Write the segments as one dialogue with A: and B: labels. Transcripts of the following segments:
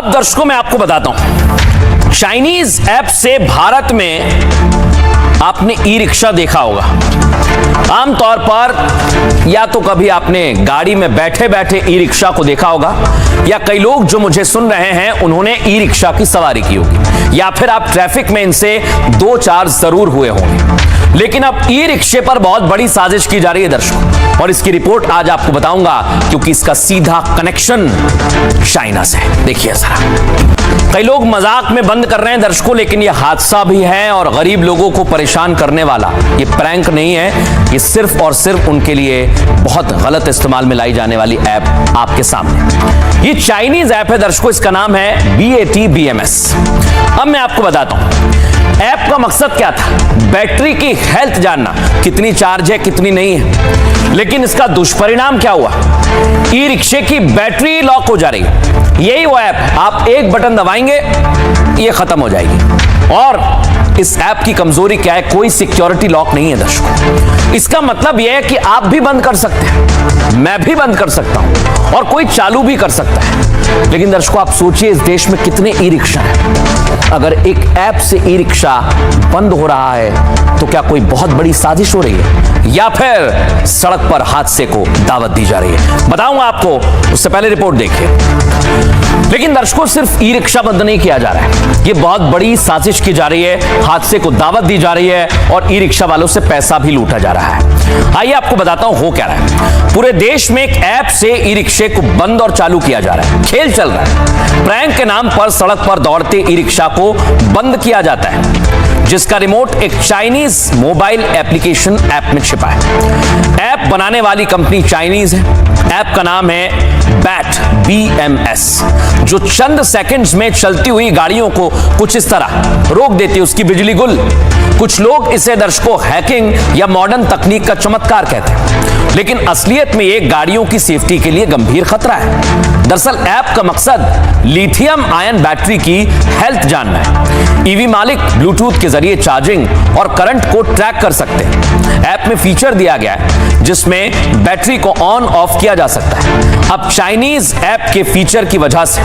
A: अब दर्शकों मैं आपको बताता हूं, चाइनीज ऐप से भारत में आपने ई रिक्शा देखा होगा। आमतौर पर या तो कभी आपने गाड़ी में बैठे बैठे ई रिक्शा को देखा होगा, या कई लोग जो मुझे सुन रहे हैं उन्होंने ई रिक्शा की सवारी की होगी, या फिर आप ट्रैफिक में इनसे दो चार जरूर हुए होंगे। लेकिन अब ई रिक्शे पर बहुत बड़ी साजिश की जा रही है दर्शकों, और इसकी रिपोर्ट आज आपको बताऊंगा, क्योंकि इसका सीधा कनेक्शन चाइना से। देखिए जरा, कई लोग मजाक में बंद कर रहे हैं दर्शकों, लेकिन यह हादसा भी है और गरीब लोगों को परेशान करने वाला। ये प्रैंक नहीं है, ये सिर्फ और सिर्फ उनके लिए बहुत गलत इस्तेमाल में लाई जाने वाली ऐप आपके सामने। ये चाइनीज ऐप है दर्शकों, इसका नाम है BAT-BMS। अब मैं आपको बताता हूं ऐप का मकसद क्या था। बैटरी की हेल्थ जानना, कितनी चार्ज है कितनी नहीं है। लेकिन इसका दुष्परिणाम क्या हुआ, ई रिक्शे की बैटरी लॉक हो जा रही है। यही वो ऐप, आप एक बटन दबाएंगे ये खत्म हो जाएगी। और इस ऐप की कमजोरी क्या है, कोई सिक्योरिटी लॉक नहीं है दर्शकों। इसका मतलब यह है कि आप भी बंद कर सकते हैं, मैं भी बंद कर सकता हूं, और कोई चालू भी कर सकता है। लेकिन दर्शकों आप सोचिए, इस देश में कितने ई रिक्शा हैं। अगर एक ऐप से ई रिक्शा बंद हो रहा है तो क्या कोई बहुत बड़ी साजिश हो रही है, या फिर सड़क पर हादसे को दावत दी जा रही है? बताऊंगा आपको, उससे पहले रिपोर्ट देखिए। लेकिन दर्शकों सिर्फ ई रिक्शा बंद नहीं किया जा रहा है, ये बहुत बड़ी साजिश की जा रही है, हादसे को दावत दी जा रही है, और ई रिक्शा वालों से पैसा भी लूटा जा रहा है। आइए आपको बताता हूं हो क्या रहा है। पूरे देश में एक ऐप से ई रिक्शे को बंद और चालू किया जा रहा है। खेल चल रहा है। प्रैंक के नाम पर सड़क पर दौड़ते ई रिक्शा को बंद किया जाता है, जिसका रिमोट एक चाइनीज मोबाइल एप्लीकेशन ऐप में छिपा है। ऐप बनाने वाली कंपनी चाइनीज है। ऐप का नाम है BAT-BMS, जो चंद सेकंड्स में चलती हुई गाड़ियों को कुछ इस तरह रोक देती है, उसकी बिजली गुल। कुछ लोग इसे दर्शकों हैकिंग या मॉडर्न तकनीक का चमत्कार कहते हैं, लेकिन असलियत में ये गाड़ियों की सेफ्टी के लिए गंभीर खतरा है। दरअसल ऐप का मकसद लिथियम आयन बैटरी की हेल्थ जानना है। ईवी मालिक ब्लूटूथ के जरिए चार्जिंग और करंट को ट्रैक कर सकते हैं। ऐप में फीचर दिया गया है जिसमें बैटरी को ऑन ऑफ किया जा सकता है। अब चाइनीज ऐप के फीचर की वजह से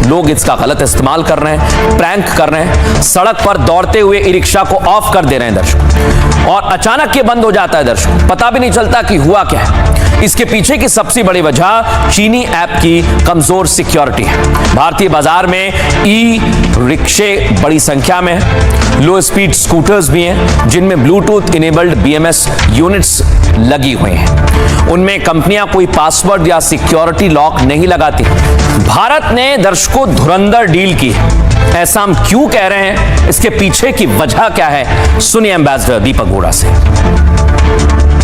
A: लोग इसका गलत इस्तेमाल कर रहे हैं, प्रैंक कर रहे हैं, सड़क पर दौड़ते हुए ई रिक्शा को ऑफ कर दे रहे हैं दर्शकों, और अचानक ये बंद हो जाता है दर्शकों, पता भी नहीं चलता कि हुआ क्या है। इसके पीछे की सबसे बड़ी वजह चीनी ऐप की कमजोर सिक्योरिटी है। भारतीय बाजार में ई रिक्शे बड़ी संख्या में है। लो स्पीड स्कूटर्स भी हैं जिनमें ब्लूटूथ इनेबल्ड BMS यूनिट्स लगी हुई हैं। उनमें कंपनियां कोई पासवर्ड या सिक्योरिटी लॉक नहीं लगाती। भारत ने दर्शकों धुरंधर डील की है। ऐसा हम क्यों कह रहे हैं, इसके पीछे की वजह क्या है, सुनिए एम्बेसडर दीपक बोरा से।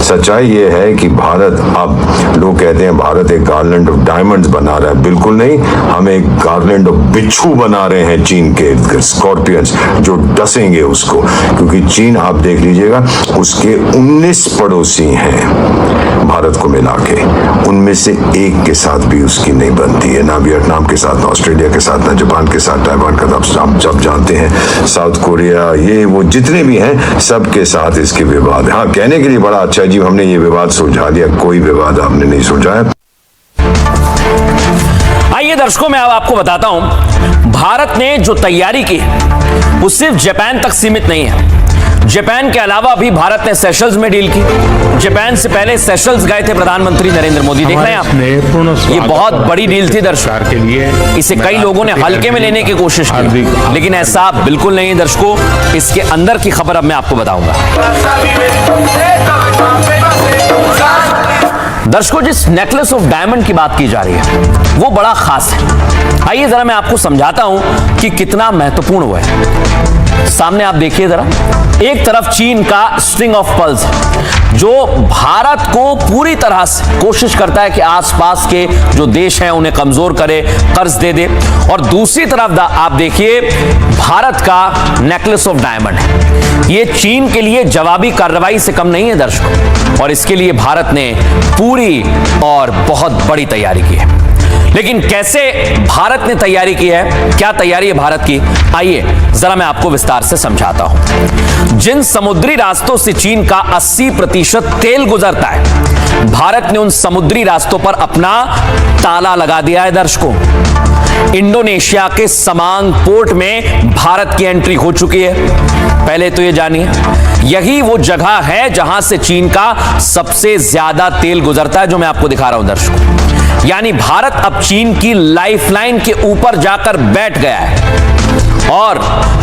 B: सच्चाई ये है कि भारत, अब लोग कहते हैं भारत एक गार्लैंड ऑफ डायमंड्स बना रहा है, बिल्कुल नहीं। हम एक गार्लैंड ऑफ बिच्छू बना रहे हैं चीन के, स्कॉर्पियंस जो डसेंगे उसको, क्योंकि चीन आप देख लीजिएगा उसके 19 पड़ोसी हैं भारत को मिला के, उनमें से एक के साथ भी उसकी नहीं बनती है, ना वियतनाम के साथ, ना ऑस्ट्रेलिया के साथ, ना जापान के साथ, ताइवान का आप जब जानते हैं, साउथ कोरिया, ये वो जितने भी हैं सबके साथ इसके विवाद है। हाँ, कहने के लिए बड़ा अच्छा जी हमने ये विवाद सुलझा दिया, कोई विवाद आपने नहीं सुलझाया।
A: आइए दर्शकों मैं अब आपको बताता हूं, भारत ने जो तैयारी की वो सिर्फ जापान तक सीमित नहीं है। जापान के अलावा भी भारत ने सेशल्स में डील की। जापान से पहले सेशल्स गए थे प्रधानमंत्री नरेंद्र मोदी, देख रहे हैं आप, ये बहुत बड़ी डील थी दर्शकों के लिए। इसे कई लोगों ने हल्के में लेने की कोशिश की, लेकिन ऐसा बिल्कुल नहीं दर्शकों। इसके अंदर की खबर अब मैं आपको बताऊंगा। दर्शकों जिस नेकलेस ऑफ डायमंड की बात की जा रही है वो बड़ा खास है। आइए जरा मैं आपको समझाता हूं कि कितना महत्वपूर्ण हुआ है। सामने आप देखिए जरा, एक तरफ चीन का स्ट्रिंग ऑफ पर्ल्स जो भारत को पूरी तरह से कोशिश करता है कि आसपास के जो देश हैं उन्हें कमजोर करे, कर्ज दे दे, और दूसरी तरफ आप देखिए भारत का नेकलेस ऑफ डायमंड है। ये चीन के लिए जवाबी कार्रवाई से कम नहीं है दर्शकों, और इसके लिए भारत ने पूरी और बहुत बड़ी तैयारी की है। लेकिन कैसे भारत ने तैयारी की है, क्या तैयारी है भारत की, आइए जरा मैं आपको विस्तार से समझाता हूं। जिन समुद्री रास्तों से चीन का 80% तेल गुजरता है, भारत ने उन समुद्री रास्तों पर अपना ताला लगा दिया है दर्शकों। इंडोनेशिया के समांग पोर्ट में भारत की एंट्री हो चुकी है। पहले तो ये जानिए, यही वो जगह है जहां से चीन का सबसे ज्यादा तेल गुजरता है, जो मैं आपको दिखा रहा हूं दर्शकों। यानी भारत अब चीन की लाइफलाइन के ऊपर जाकर बैठ गया है और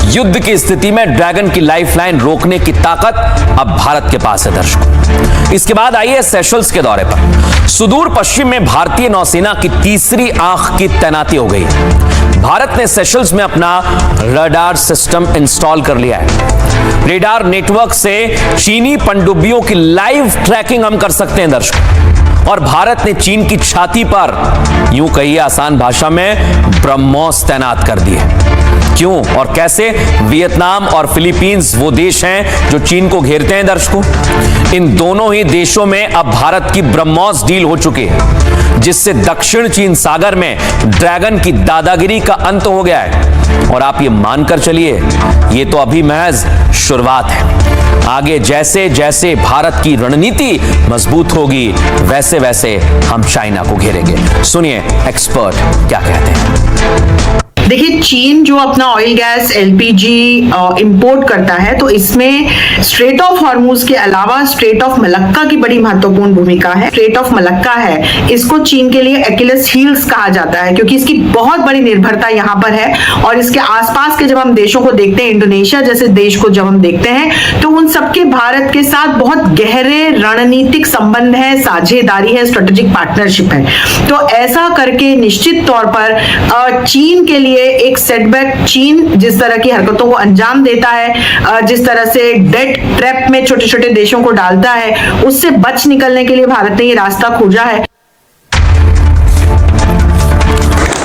A: युद्ध की स्थिति में ड्रैगन की लाइफलाइन रोकने की ताकत अब भारत के पास है दर्शकों। इसके बाद आइए सेशल्स के दौरे पर। सुदूर पश्चिम में भारतीय नौसेना की तीसरी आंख की तैनाती हो गई। भारत ने सेशल्स में अपना रडार सिस्टम इंस्टॉल कर लिया है। रेडार नेटवर्क से चीनी पनडुब्बियों की लाइव ट्रैकिंग हम कर सकते हैं दर्शकों। और भारत ने चीन की छाती पर, यूं कहिए आसान भाषा में, ब्रह्मोस तैनात कर दिए। क्यों और कैसे? वियतनाम और फिलीपींस वो देश हैं जो चीन को घेरते हैं दर्शकों। इन दोनों ही देशों में अब भारत की ब्रह्मोस डील हो चुकी है, जिससे दक्षिण चीन सागर में ड्रैगन की दादागिरी का अंत हो गया है। और आप ये मानकर चलिए, ये तो अभी महज शुरुआत है। आगे जैसे जैसे भारत की रणनीति मजबूत होगी, वैसे वैसे हम चाइना को घेरेंगे। सुनिए एक्सपर्ट क्या कहते हैं।
C: देखिए, चीन जो अपना ऑयल गैस एलपीजी इंपोर्ट करता है, तो इसमें स्ट्रेट ऑफ हॉर्मुज के अलावा स्ट्रेट ऑफ मलक्का की बड़ी महत्वपूर्ण भूमिका है। स्ट्रेट ऑफ मलक्का है, इसको चीन के लिए एक्यूलेस हील्स कहा जाता है, क्योंकि इसकी बहुत बड़ी निर्भरता यहाँ पर है। और इसके आसपास के जब हम देशों को देखते हैं, इंडोनेशिया जैसे देश को जब हम देखते हैं, तो उन सबके भारत के साथ बहुत गहरे रणनीतिक संबंध है, साझेदारी है, स्ट्रेटेजिक पार्टनरशिप है। तो ऐसा करके निश्चित तौर पर चीन के लिए एक सेटबैक, चीन जिस तरह की हरकतों को अंजाम देता है, जिस तरह से डेट ट्रैप में छोटे छोटे देशों को डालता है, उससे बच निकलने के लिए भारत ने ये रास्ता खोजा है।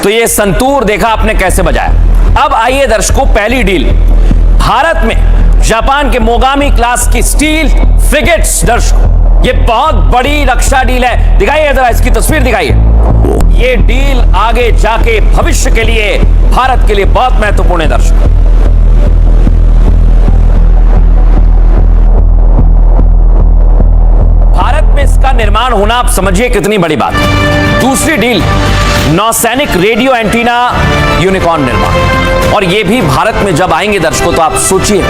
A: तो ये संतूर देखा आपने कैसे बजाया। अब आइए दर्शकों, पहली डील भारत में जापान के मोगामी क्लास की स्टील फ्रिगेट्स। दर्शकों, ये बहुत बड़ी रक्षा डील है। दिखाइए जरा इसकी तस्वीर दिखाइए। ये डील आगे जाके भविष्य के लिए, भारत के लिए बहुत महत्वपूर्ण है दर्शकों। भारत में इसका निर्माण होना, आप समझिए कितनी बड़ी बात है। दूसरी डील, नौसैनिक रेडियो एंटीना यूनिकॉर्न निर्माण। और ये भी भारत में जब आएंगे दर्शकों, तो आप सोचिए,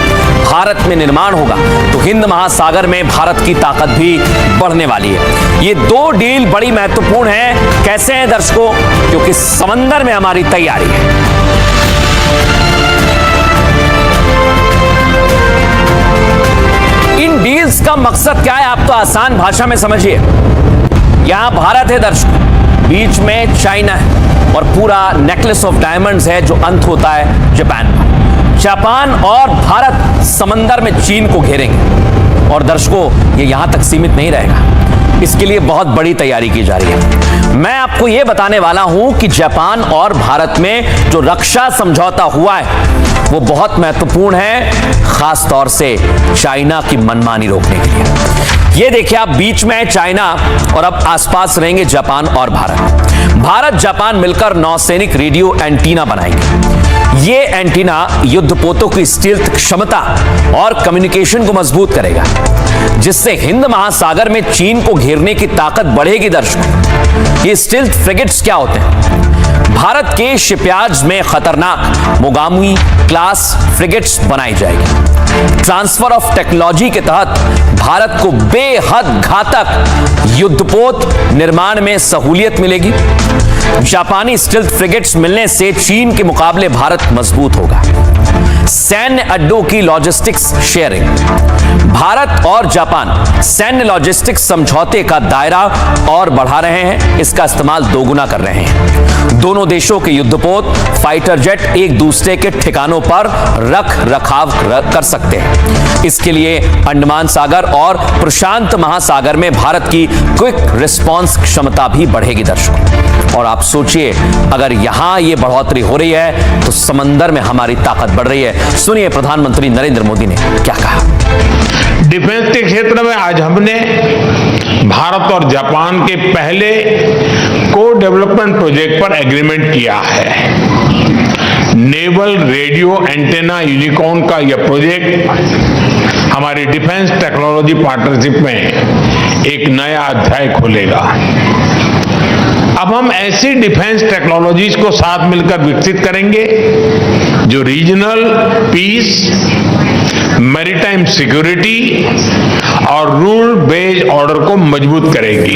A: भारत में निर्माण होगा तो हिंद महासागर में भारत की ताकत भी बढ़ने वाली है। ये दो डील बड़ी महत्वपूर्ण है। कैसे हैं दर्शकों? क्योंकि समंदर में हमारी तैयारी है। इन डील्स का मकसद क्या है, आप तो आसान भाषा में समझिए। यहां भारत है दर्शकों, बीच में चाइना है और पूरा नेकलेस ऑफ डायमंड्स है जो अंत होता है जापान में। जापान और भारत समंदर में चीन को घेरेंगे। और दर्शकों, ये यहां तक सीमित नहीं रहेगा, इसके लिए बहुत बड़ी तैयारी की जा रही है। मैं आपको यह बताने वाला हूं कि जापान और भारत में जो रक्षा समझौता हुआ है वो बहुत महत्वपूर्ण है, खास तौर से चाइना की मनमानी रोकने के लिए। ये देखिए आप, बीच में है चाइना और अब आसपास रहेंगे जापान और भारत। भारत जापान मिलकर नौसैनिक रेडियो एंटीना बनाएंगे। ये एंटीना युद्धपोतों की स्टील्थ क्षमता और कम्युनिकेशन को मजबूत करेगा, जिससे हिंद महासागर में चीन को घेरने की ताकत बढ़ेगी। दर्शकों, ये स्टील्थ फ्रिगेट्स क्या होते हैं? भारत के शिपयार्ड्स में खतरनाक मोगामी क्लास फ्रिगेट्स बनाई जाएगी। ट्रांसफर ऑफ टेक्नोलॉजी के तहत भारत को बेहद घातक युद्धपोत निर्माण में सहूलियत मिलेगी। जापानी स्टील्थ फ्रिगेट्स मिलने से चीन के मुकाबले भारत मजबूत होगा। सैन्य अड्डों की लॉजिस्टिक्स शेयरिंग, भारत और जापान सैन्य लॉजिस्टिक्स समझौते का दायरा और बढ़ा रहे हैं, इसका इस्तेमाल दोगुना कर रहे हैं। दोनों देशों के युद्धपोत फाइटर जेट एक दूसरे के ठिकानों पर रख रखाव कर सकते हैं। इसके लिए अंडमान सागर और प्रशांत महासागर में भारत की क्विक रिस्पांस क्षमता भी बढ़ेगी। दर्शकों, और आप सोचिए, अगर यहां ये बढ़ोतरी हो रही है तो समंदर में हमारी ताकत बढ़ रही है। सुनिए प्रधानमंत्री नरेंद्र मोदी ने क्या कहा।
D: डिफेंस के क्षेत्र में आज हमने भारत और जापान के पहले को डेवलपमेंट प्रोजेक्ट पर एग्रीमेंट किया है। नेवल रेडियो एंटेना यूनिकॉर्न का यह प्रोजेक्ट हमारी डिफेंस टेक्नोलॉजी पार्टनरशिप में एक नया अध्याय खोलेगा। अब हम ऐसी डिफेंस टेक्नोलॉजीज को साथ मिलकर विकसित करेंगे जो रीजनल पीस, मैरीटाइम सिक्योरिटी और रूल बेस्ड ऑर्डर को मजबूत करेगी।